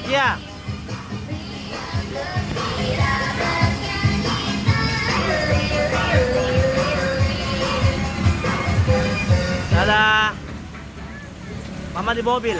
Iya. Dadah. Mama di mobil.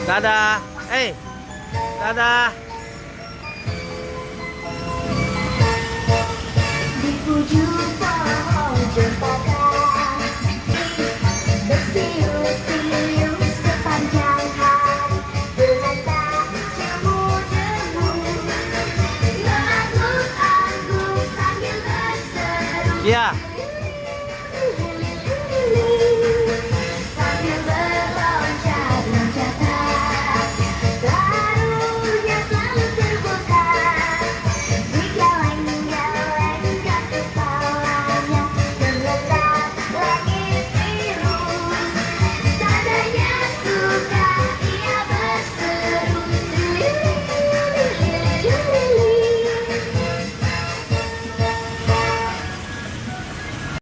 Dadah. Dadah. Di ujung pohon cempaka bersiul-siul sepanjang hari dengan tak jemu-jemu mengangguk-angguk sambil berseru. Iya.